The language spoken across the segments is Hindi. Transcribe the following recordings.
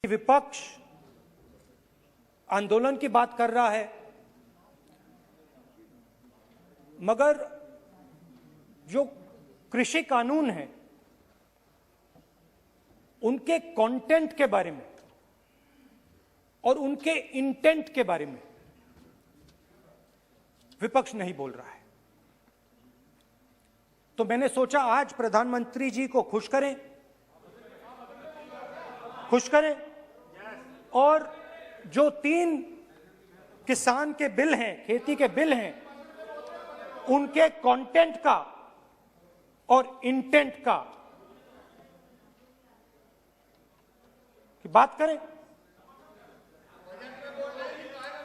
विपक्ष आंदोलन की बात कर रहा है, मगर जो कृषि कानून है उनके कंटेंट के बारे में और उनके इंटेंट के बारे में विपक्ष नहीं बोल रहा है। तो मैंने सोचा आज प्रधानमंत्री जी को खुश करें और जो 3 किसान के बिल हैं, खेती के बिल हैं, उनके कंटेंट का और इंटेंट का की बात करें।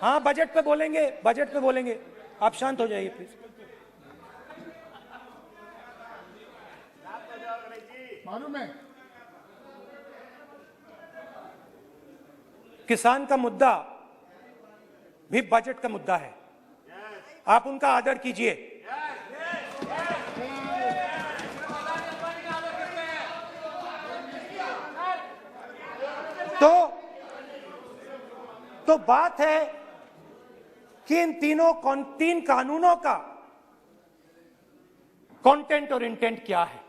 हाँ, बजट पे बोलेंगे। आप शांत हो जाइए प्लीज। मालूम है किसान का मुद्दा भी बजट का मुद्दा है, आप उनका आदर कीजिए। तो बात है कि इन 3 कानूनों का कंटेंट और इंटेंट क्या है।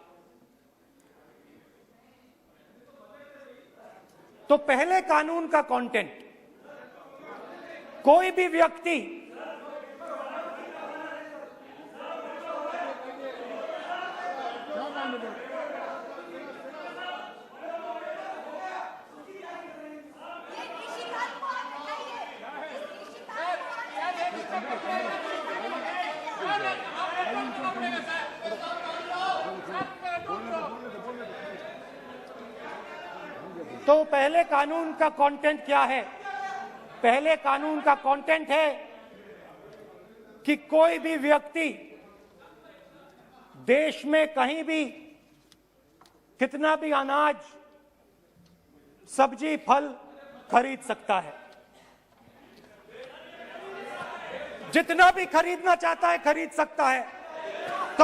तो पहले कानून का कंटेंट, कोई भी व्यक्ति तो पहले कानून का कंटेंट क्या है? पहले कानून का कंटेंट है कि कोई भी व्यक्ति देश में कहीं भी कितना भी अनाज, सब्जी, फल खरीद सकता है। जितना भी खरीदना चाहता है खरीद सकता है। तो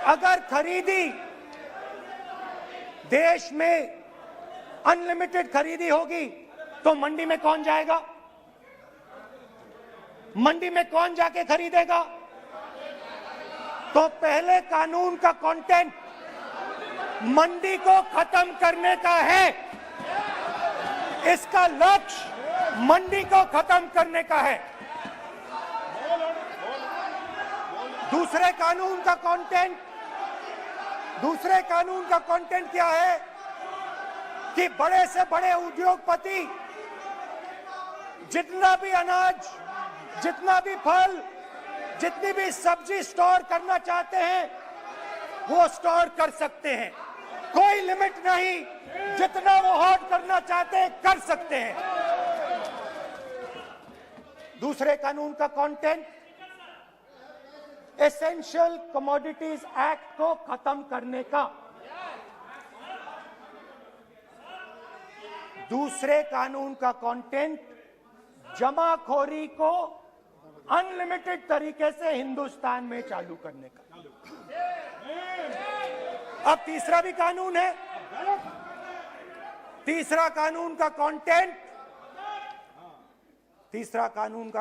अगर खरीदी देश में अनलिमिटेड खरीदी होगी तो मंडी में कौन जाएगा? मंडी में कौन जाके खरीदेगा? तो पहले कानून का कंटेंट मंडी को खत्म करने का है। इसका लक्ष्य मंडी को खत्म करने का है। दूसरे कानून का कंटेंट क्या है कि बड़े से बड़े उद्योगपति जितना भी अनाज, जितना भी फल, जितनी भी सब्जी स्टोर करना चाहते हैं वो स्टोर कर सकते हैं। कोई लिमिट नहीं, जितना वो होल्ड करना चाहते हैं कर सकते हैं। दूसरे कानून का कंटेंट एसेंशियल कमोडिटीज एक्ट को खत्म करने का। दूसरे कानून का कंटेंट जमाखोरी को अनलिमिटेड तरीके से हिंदुस्तान में चालू करने का। अब तीसरा भी कानून है। तीसरा कानून का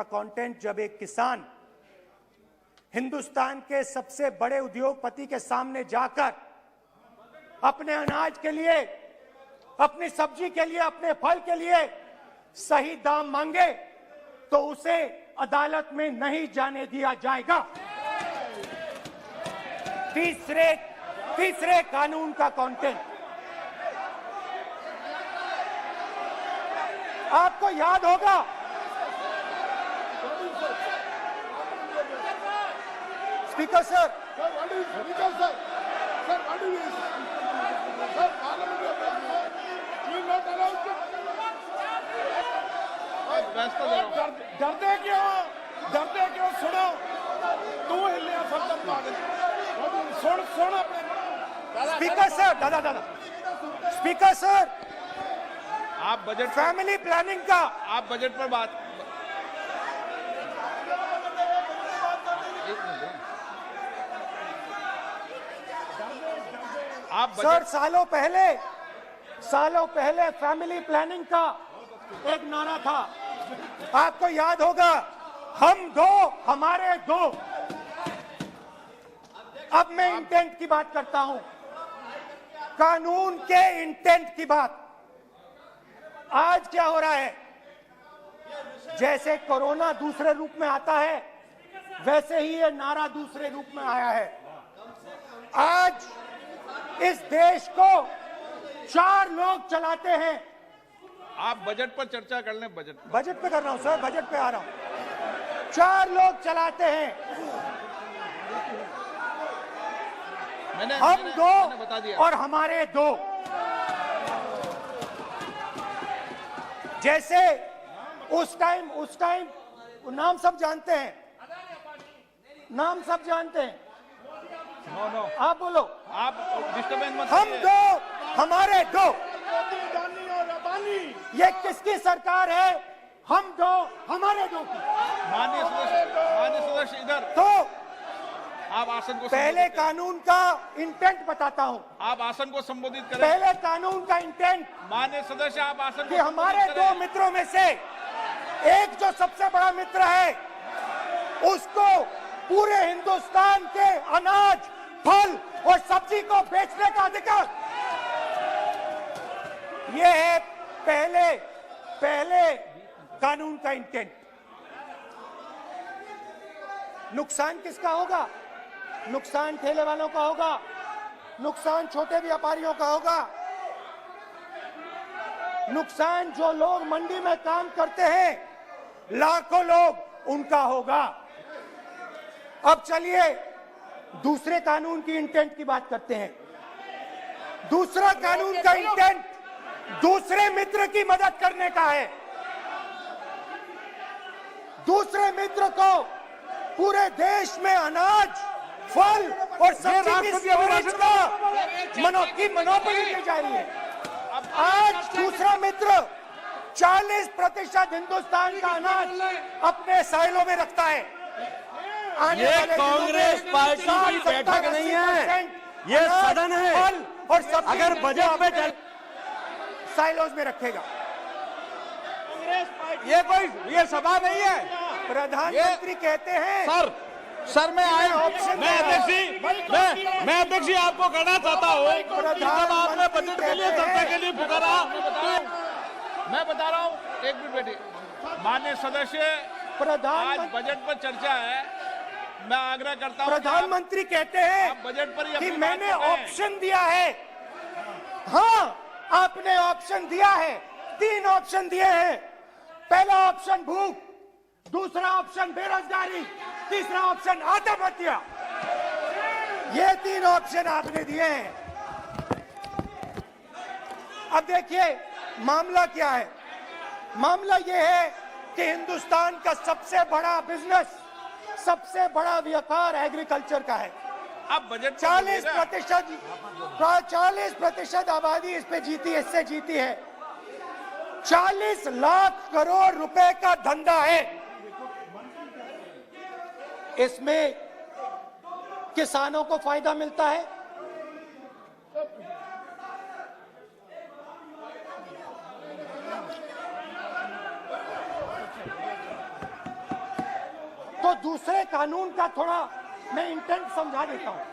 कंटेंट जब एक किसान हिंदुस्तान के सबसे बड़े उद्योगपति के सामने जाकर अपने अनाज के लिए, अपनी सब्जी के लिए, अपने फल के लिए सही दाम मांगे तो उसे अदालत में नहीं जाने दिया जाएगा। तीसरे कानून का कंटेंट आपको याद होगा, स्पीकर सर, डरते क्यों? सुनो, तू हिलिया सब सुन अपने। स्पीकर सर, दादा स्पीकर सर, आप बजट, फैमिली प्लानिंग का, आप बजट पर बात, सर, सालों पहले सालों पहले फैमिली प्लानिंग का एक नारा था, आपको याद होगा, हम दो हमारे दो। अब मैं इंटेंट की बात करता हूं, कानून के इंटेंट की बात। आज क्या हो रहा है, जैसे कोरोना दूसरे रूप में आता है, वैसे ही ये नारा दूसरे रूप में आया है। आज इस देश को 4 लोग चलाते हैं। आप बजट पर चर्चा कर लें। बजट पे कर रहा हूं सर, बजट पे आ रहा हूं। 4 लोग चलाते हैं, हम दो बता दिया। और हमारे दो। जैसे उस टाइम नाम सब जानते हैं, नाम सब जानते हैं। नो आप बोलो। आप डिस्टर्बेंस मत हम करिए। दो हमारे दो। ये किसकी सरकार है? हम दो हमारे दो की। माननीय सदस्य इधर। तो आप आसन को पहले संबोधित करें। कानून का इंटेंट बताता हूं। आप आसन को संबोधित करें। पहले कानून का इंटेंट माननीय सदस्य, आप आसन कि को हमारे संबोधित दो करें। मित्रों में से एक जो सबसे बड़ा मित्र है, उसको पूरे हिंदुस्तान के अनाज, फल और सब्जी को बेचने का अधिकार। यह है पहले कानून का इंटेंट। नुकसान किसका होगा? नुकसान ठेले वालों का होगा, नुकसान छोटे व्यापारियों का होगा, नुकसान जो लोग मंडी में काम करते हैं, लाखों लोग, उनका होगा। अब चलिए दूसरे कानून की इंटेंट की बात करते हैं। दूसरा कानून का इंटेंट दूसरे मित्र की मदद करने का है। दूसरे मित्र को पूरे देश में अनाज, फल और सब्जी की स्टोरेज की मोनोपोली दी जा रही है। आज दूसरा मित्र 40% हिंदुस्तान का अनाज अपने साइलों में रखता है। ये कांग्रेस पार्टी की बैठक नहीं है, ये सदन है। फल और सब्जी अगर बजट पे चल साइलोज में रखेगा। ये सभा नहीं है। प्रधानमंत्री कहते हैं सर मैं अध्यक्ष जी आपको कहना चाहता हूँ कि जब आपने बजट के लिए चर्चा के लिए पुकारा तो मैं बता रहा हूँ, एक मिनट बैठिए। माननीय सदस्य, आज बजट पर चर्चा है। मैं आग्रह करता हूँ, प्रधानमंत्री कहते हैं आप बजट पर ही कि अपनी बात मैंने करते हैं। ऑप्शन दिया है। हाँ, आपने ऑप्शन दिया है। 3 ऑप्शन दिए हैं। पहला ऑप्शन भूख, दूसरा ऑप्शन बेरोजगारी, तीसरा ऑप्शन आत्महत्या। ये 3 ऑप्शन आपने दिए हैं। अब देखिए मामला क्या है। मामला यह है कि हिंदुस्तान का सबसे बड़ा बिजनेस, सबसे बड़ा व्यापार एग्रीकल्चर का है। अब बजट 40% आबादी इस पे जीती है, इससे जीती है। 40 लाख करोड़ रुपए का धंधा है। इसमें किसानों को फायदा मिलता है, तो दूसरे कानून का थोड़ा मैं इंटेंट समझा देता हूं।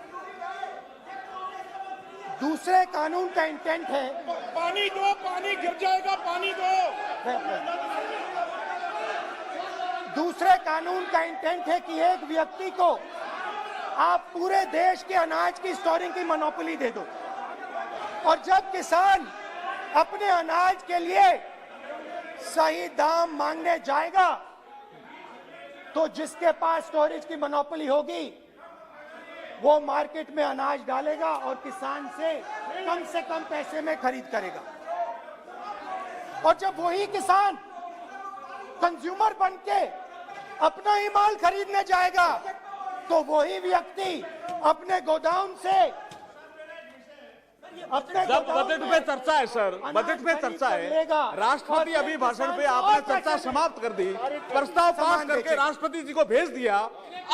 दूसरे कानून का इंटेंट है, पानी दो, पानी गिर जाएगा, पानी दो। दूसरे कानून का इंटेंट है कि एक व्यक्ति को आप पूरे देश के अनाज की स्टोरिंग की मोनोपोली दे दो, और जब किसान अपने अनाज के लिए सही दाम मांगने जाएगा तो जिसके पास स्टोरेज की मोनोपोली होगी वो मार्केट में अनाज डालेगा और किसान से कम पैसे में खरीद करेगा। और जब वही किसान कंज्यूमर बन के अपना ही माल खरीदने जाएगा तो वही व्यक्ति अपने गोदाम से अपने जब गोदाम बजट में पे चर्चा है सर, बजट पे चर्चा है, राष्ट्रपति अभी भाषण पे आपने चर्चा समाप्त कर दी, प्रस्ताव पास करके राष्ट्रपति जी को भेज दिया,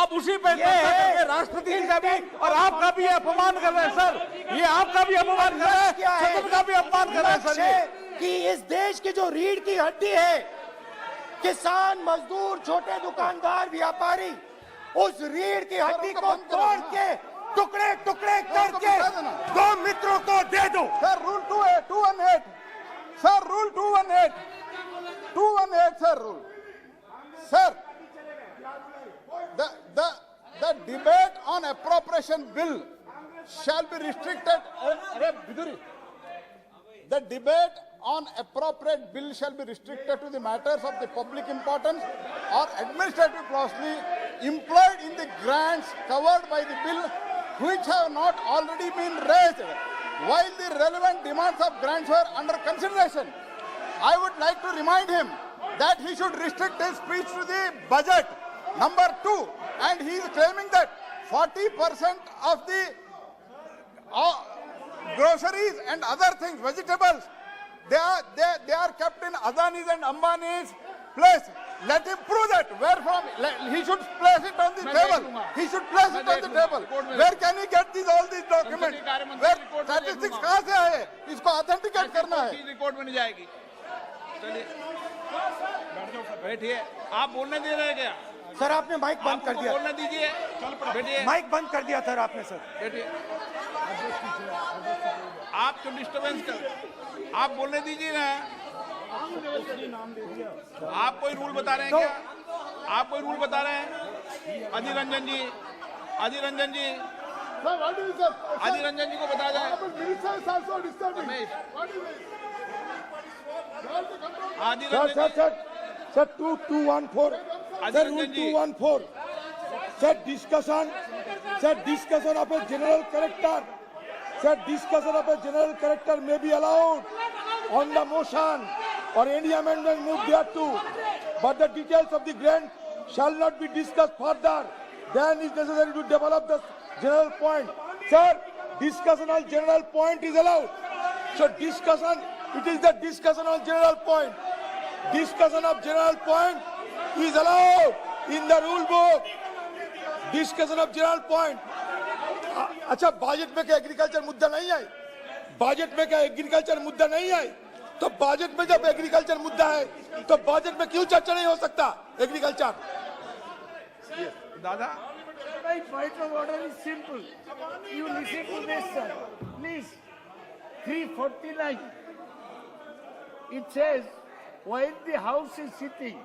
अब उसी पे चर्चा करके राष्ट्रपति जी का भी और आपका भी अपमान कर रहे हैं सर, ये आपका भी अपमान कर रहे हैं, सदन का भी अपमान कर रहे हैं सर ये। कि इस देश की जो रीढ़ की हड्डी है, किसान, मजदूर, छोटे दुकानदार, व्यापारी, उस रीढ़ की हड्डी को तोड़ के टुकड़े टुकड़े करके दो मित्रों को दे दो। Sir rule 218 sir rule 218 sir rule sir the debate on appropriation bill shall be restricted. The debate on appropriate bill shall be restricted to the matters of the public importance or administrative clausely employed in the grants covered by the bill which have not already been raised while the relevant demands of grants were under consideration. I would like to remind him that he should restrict his speech to the budget. Number 2, and he is claiming that 40% of the groceries and other things, vegetables, they are kept in Adani's and Ambani's place. Let him prove that. Where from? He should place it on the table. He should place it on the table. Where can he get all these documents? Where statistics कहाँ से आए? इसको authenticate करना है. रिकॉर्ड में नहीं जाएगी. चलिए बैठिए. आप बोलने दे रहे हैं क्या? सर आपने माइक बंद कर दिया. बोलने दीजिए. बैठिए. माइक बंद कर दिया सर आपने. सर बैठिए. आप क्यों डिस्टर्बेंस कर? आप बोलने दीजिए ना. आप कोई रूल बता रहे हैं क्या? आप कोई रूल बता रहे हैं? अधीर रंजन जी, अधीर रंजन जी, अधीर रंजन जी को बता जाए. अधीर रंजन जी. Sir, 2214. Sir, rule 214. Sir, discussion of a general character. Sir, discussion of a general character may be allowed on the motion or any amendment moved thereto, but the details of the grant shall not be discussed further than is necessary to develop the general point. Sir, discussion on general point is allowed. So discussion, it is the discussion on general point. Discussion of general point is allowed in the rule book. Discussion of general point. अच्छा बजट में क्या एग्रीकल्चर मुद्दा नहीं है? बजट में क्या एग्रीकल्चर मुद्दा नहीं है? तो बजट में जब एग्रीकल्चर मुद्दा है तो बजट में क्यों चर्चा नहीं हो सकता एग्रीकल्चर? दादा, My point of order is simple. You listen to this, sir. Please. 349. It says, while the House is sitting,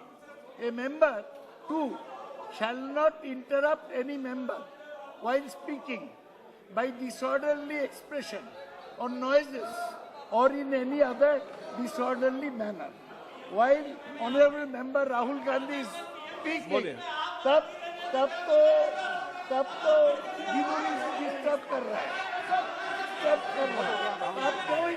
a member, 2, shall not interrupt any member while speaking by disorderly expression or noises or in any other disorderly manner. While Honorable Member Rahul Gandhi is speaking, तब तो जिन्होंने डिस्टर्ब कर रहा है, अब कोई